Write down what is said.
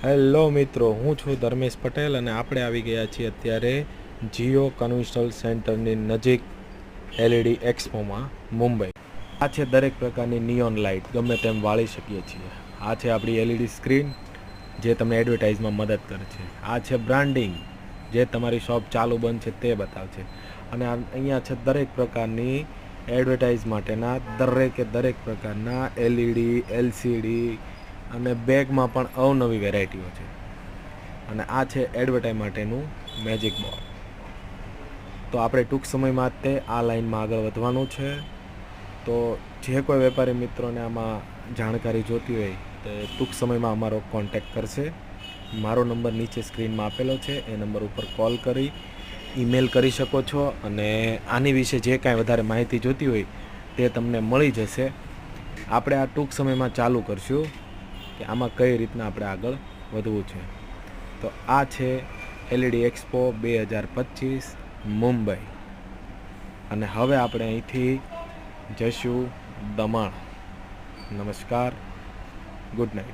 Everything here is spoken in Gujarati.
હેલો મિત્રો, હું છું ધર્મેશ પટેલ અને આપણે આવી ગયા છીએ અત્યારે જીઓ કન્વેન્શનલ સેન્ટરની નજીક એલઈડી એક્સપોમાં મુંબઈ. આ છે દરેક પ્રકારની નિયોન લાઇટ, ગમે તેમ વાળી શકીએ છીએ. આ છે આપણી એલઈડી સ્ક્રીન જે તમને એડવર્ટાઇઝમાં મદદ કરે છે. આ છે બ્રાન્ડિંગ જે તમારી શોપ ચાલુ બંધ છે તે બતાવશે. અને અહીંયા છે દરેક પ્રકારની એડવર્ટાઇઝ માટેના દરેક પ્રકારના એલઈડી, એલસીડી અને બેગમાં પણ અવનવી વેરાયટીઓ છે. અને આ છે એડવર્ટાઇઝ માટેનું મેજિક બોર્ડ. તો આપણે ટૂંક સમયમાં તે આ લાઈનમાં આગળ વધવાનું છે. તો જે કોઈ વેપારી મિત્રોને આમાં જાણકારી જોતી હોય તો ટૂંક સમયમાં અમારો કોન્ટેક્ટ કરશે. મારો નંબર નીચે સ્ક્રીનમાં આપેલો છે, એ નંબર ઉપર કોલ કરી ઈમેલ કરી શકો છો. અને આની વિશે જે કાંઈ વધારે માહિતી જોતી હોય તે તમને મળી જશે. આપણે આ ટૂંક સમયમાં ચાલુ કરશું કે આમાં કઈ રીતના આપણે આગળ વધવું છે. તો આ છે એલઈડી એક્સપો 2025 મુંબઈ. અને હવે આપણે અહીંથી જશું દમણ. નમસ્કાર, ગુડ નાઇટ.